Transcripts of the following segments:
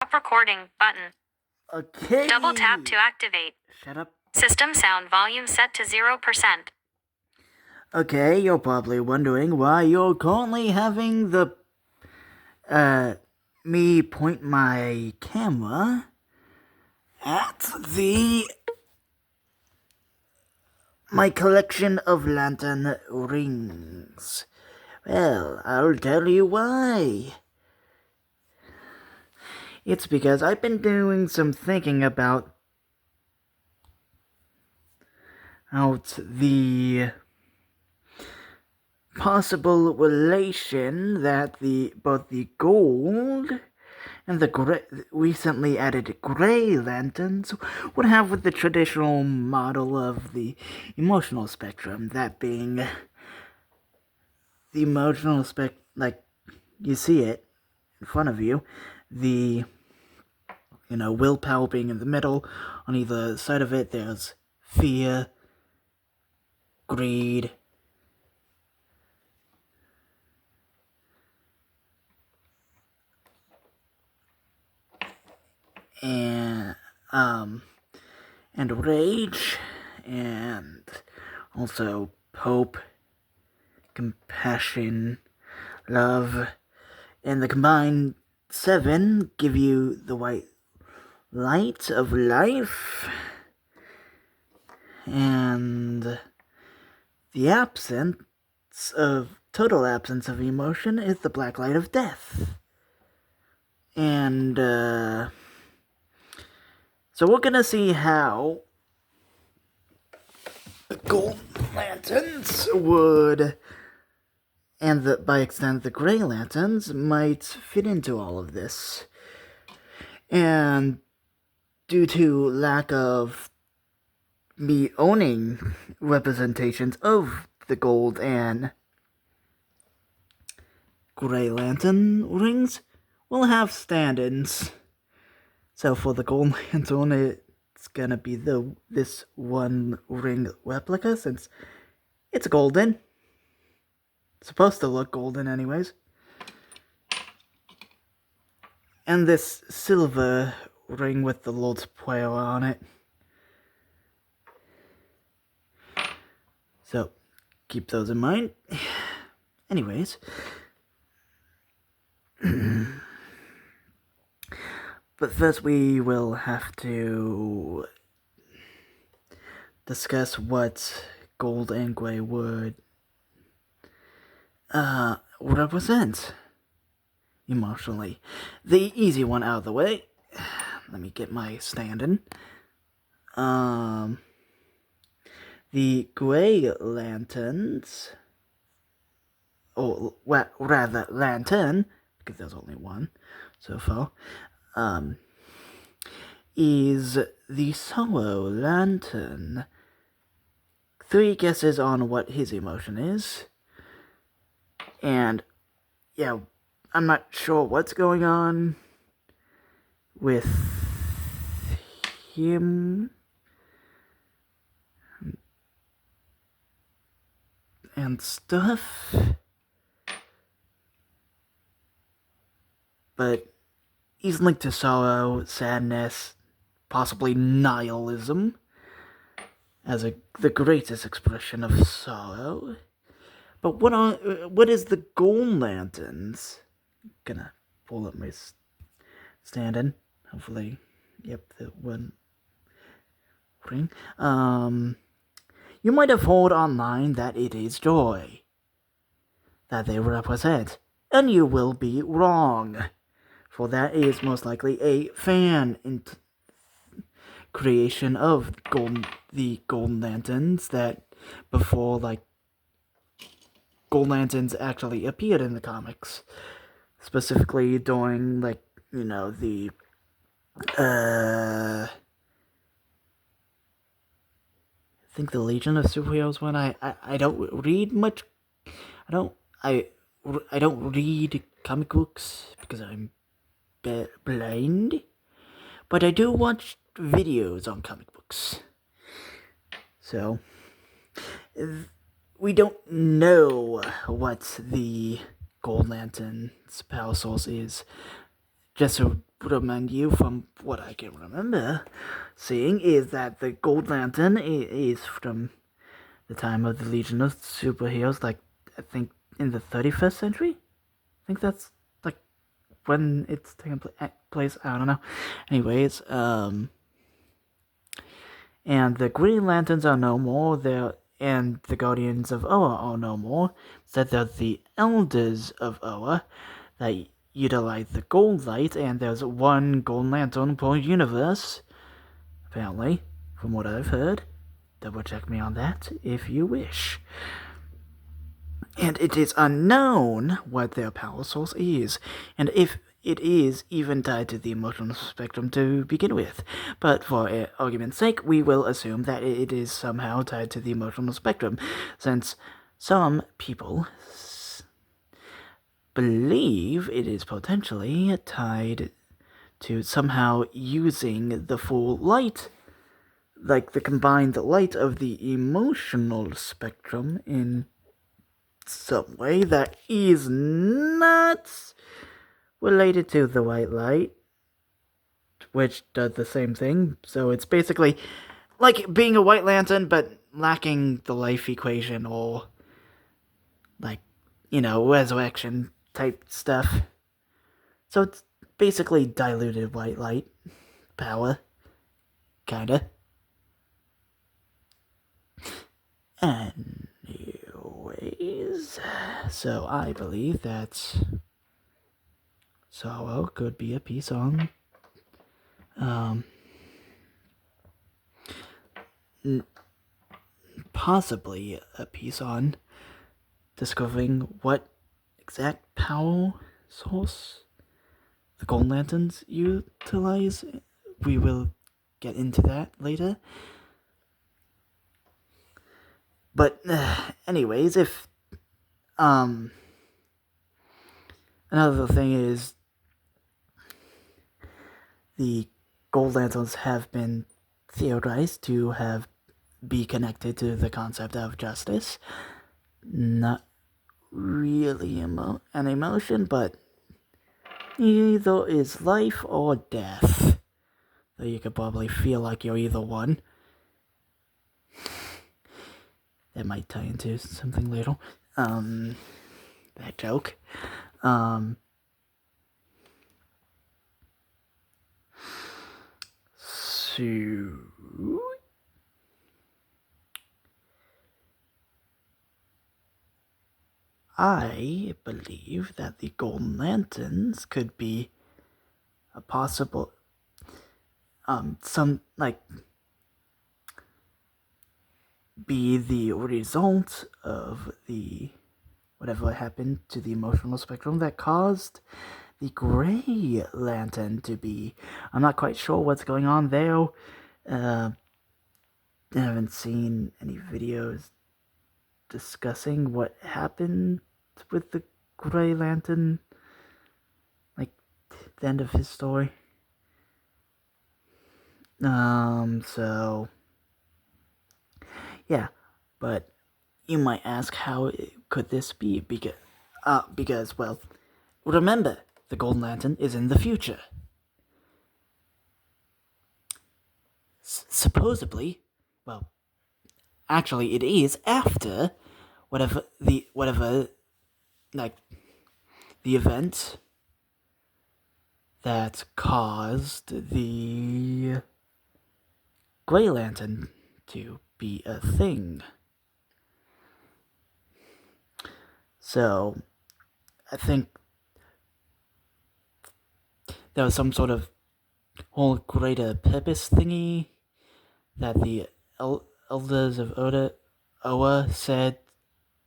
Stop recording button. Okay. Double tap to activate. Shut up. System sound volume set to 0%. Okay, you're probably wondering why you're currently having me point my camera at my collection of lantern rings. Well, I'll tell you why. It's because I've been doing some thinking about the possible relation that both the gold and the recently added gray lanterns would have with the traditional model of the emotional spectrum, that being the emotional like you see it in front of you, the willpower being in the middle. On either side of it, there's fear, greed, and rage, and also hope, compassion, love, and the combined 7 give you the white light of life, and the total absence of emotion is the black light of death. And so we're gonna see how the gold lanterns would, and by extent the gray lanterns, might fit into all of this. And due to lack of me owning representations of the gold and gray lantern rings, we'll have stand-ins. So for the gold lantern, it's gonna be this one ring replica, since it's golden. It's supposed to look golden anyways. And this silver ring with the Lord's Prayer on it. So keep those in mind. Anyways. But first we will have to discuss what gold and gray would represent emotionally. The easy one out of the way. Let me get my stand-in. The gray lanterns, or rather lantern, because there's only one so far, is the sorrow lantern. 3 guesses on what his emotion is. And yeah, I'm not sure what's going on with him and stuff, but he's linked to sorrow, sadness, possibly nihilism as the greatest expression of sorrow. But what is the gold lanterns? Gonna pull up my stand-in. Hopefully, yep, the one ring. You might have heard online that it is joy that they represent, and you will be wrong, for that is most likely a fan creation of the golden lanterns, that before gold lanterns actually appeared in the comics, specifically during the I think the Legion of Superheroes one. I don't read much. I don't read comic books because I'm blind, but I do watch videos on comic books. So we don't know what the Gold Lantern's power source is just to remind you from what I can remember seeing, is that the Gold Lantern is from the time of the Legion of Superheroes, like, I think in the 31st century? I think that's, like, when it's taking place, I don't know. Anyways, and the Green Lanterns are no more, and the Guardians of Oa are no more. Instead, they're the Elders of Oa that utilize the gold light, and there's one Golden Lantern per universe, apparently, from what I've heard. Double check me on that if you wish. And it is unknown what their power source is, and if it is even tied to the emotional spectrum to begin with. But for argument's sake, we will assume that it is somehow tied to the emotional spectrum, since some people believe it is potentially tied to somehow using the full light, like the combined light of the emotional spectrum in some way that is not related to the white light, which does the same thing. So it's basically like being a White Lantern, but lacking the life equation, or, like, resurrection type stuff. So it's basically diluted white light power, kinda. Anyways, so I believe that Sorrow could be a piece on possibly a piece on discovering what exact power source the Golden Lanterns utilize. We will get into that later. But anyways, if another thing is, the Gold Lanterns have been theorized to be connected to the concept of justice. Not really an emotion, but either is life or death. Though you could probably feel like you're either one. That might tie into something later. That joke. So I believe that the Golden Lanterns could be a possible, be the result of the whatever happened to the emotional spectrum that caused the Gray Lantern to be. I'm not quite sure what's going on there. I haven't seen any videos discussing what happened with the Gray Lantern, like the end of his story. So yeah, but you might ask, how could this be? Because, well, remember, the Golden Lantern is in the future. Supposedly, well, actually, it is after whatever the event that caused the Gray Lantern to be a thing. So, I think there was some sort of whole greater purpose thingy that the elders of Oa said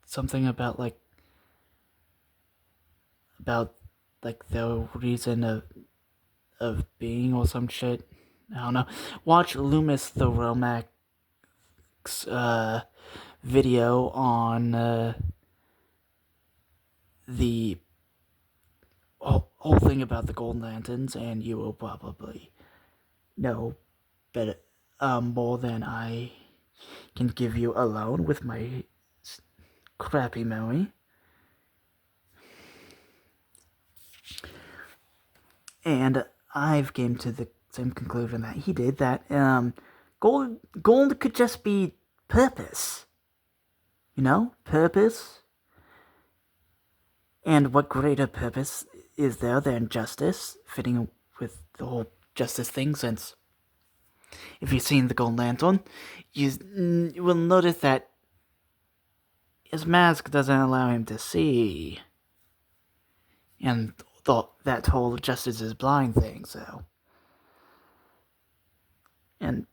something about, their reason of being, or some shit. I don't know. Watch Loomis the Romac's video on the whole thing about the Golden Lanterns, and you will probably know better, more than I can give you alone with my crappy memory. And I've came to the same conclusion that he did, that gold could just be purpose. You know? Purpose. And what greater purpose is there than justice, fitting with the whole justice thing, since if you've seen the Golden Lantern, you will notice that his mask doesn't allow him to see. And that whole justice is blind thing, so. And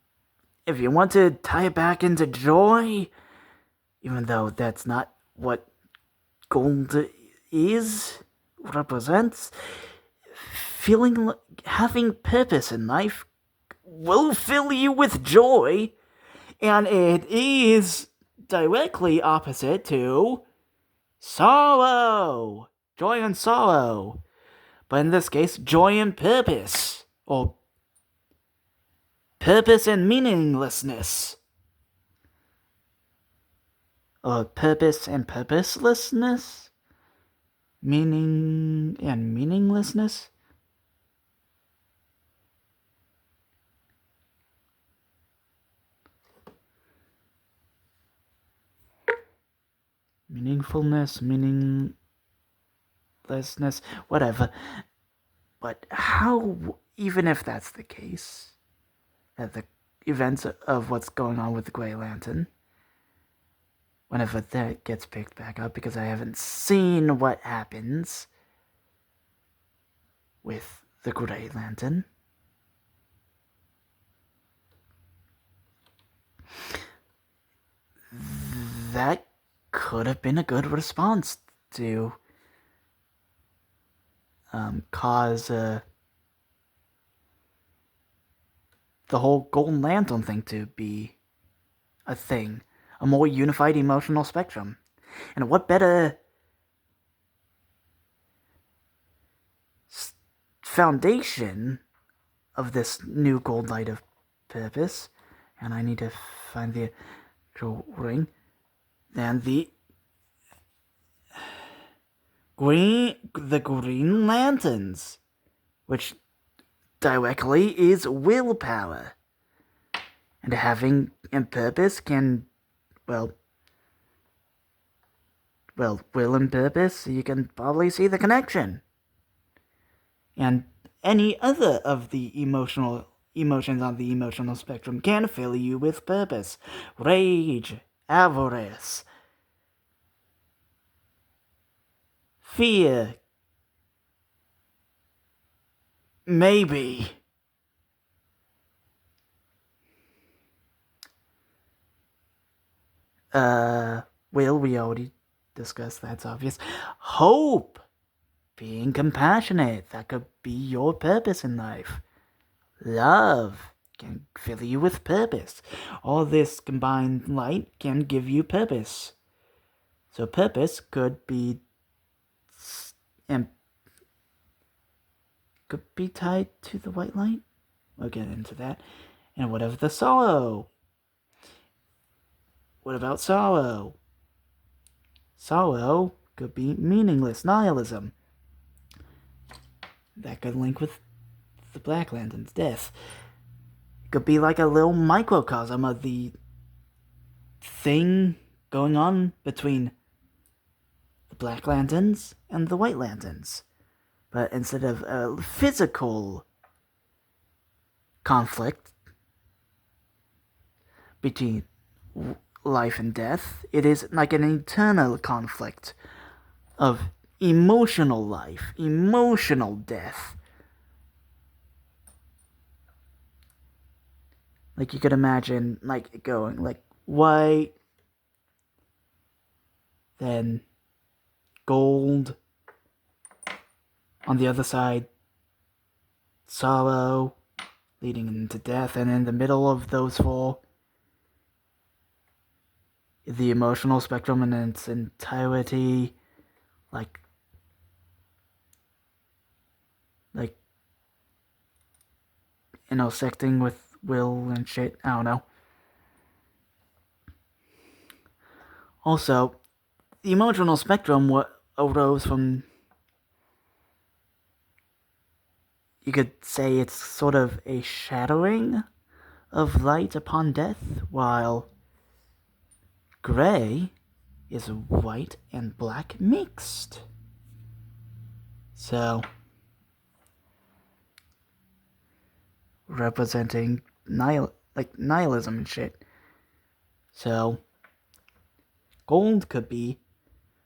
if you want to tie it back into joy, even though that's not what gold represents, having purpose in life will fill you with joy, and it is directly opposite to sorrow. Joy and sorrow. But in this case, joy and purpose. Or purpose and meaninglessness. Or purpose and purposelessness? Meaning and meaninglessness? Meaningfulness, meaninglessness, whatever. But how, even if that's the case, that the events of what's going on with the Grey Lantern, whenever that gets picked back up, because I haven't seen what happens with the Grey Lantern. That could have been a good response to cause the whole Golden Lantern thing to be a thing, a more unified emotional spectrum. And what better foundation of this new gold light of purpose, and I need to find the actual ring, than the Green Lanterns, which directly is willpower. And having a purpose can, well, will and purpose, you can probably see the connection. And any other of the emotions on the emotional spectrum can fill you with purpose. Rage, avarice, fear, maybe. We already discussed, that's obvious. Hope, being compassionate, that could be your purpose in life. Love can fill you with purpose. All this combined light can give you purpose. So purpose could be tied to the white light. We'll get into that. And what of the sorrow? What about sorrow? Sorrow could be meaningless nihilism. That could link with the Black Lantern's death. It could be like a little microcosm of the thing going on between the Black Lanterns and the White Lanterns. But instead of a physical conflict between life and death, it is like an eternal conflict of emotional life, emotional death. Like you could imagine, like going like white, then gold. On the other side, sorrow, leading into death, and in the middle of those four, the emotional spectrum in its entirety, like intersecting with will and shit. I don't know. Also, the emotional spectrum arose from you could say it's sort of a shadowing of light upon death, while gray is white and black mixed. So, representing nihilism and shit. So, gold could be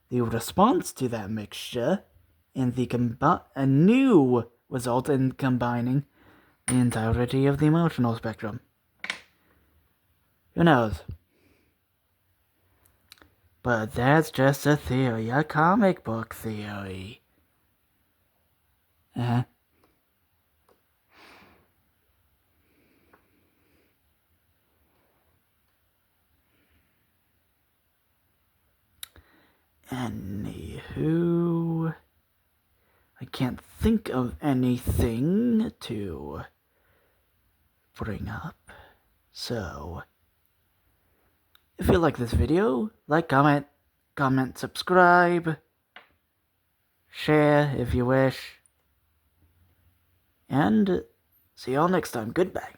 the response to that mixture, and a new result in combining the entirety of the emotional spectrum. Who knows? But that's just a theory, a comic book theory. Anywho, I can't think of anything to bring up. So, if you like this video, like, comment, subscribe, share if you wish, and see y'all next time. Goodbye.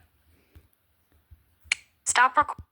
Stop recording.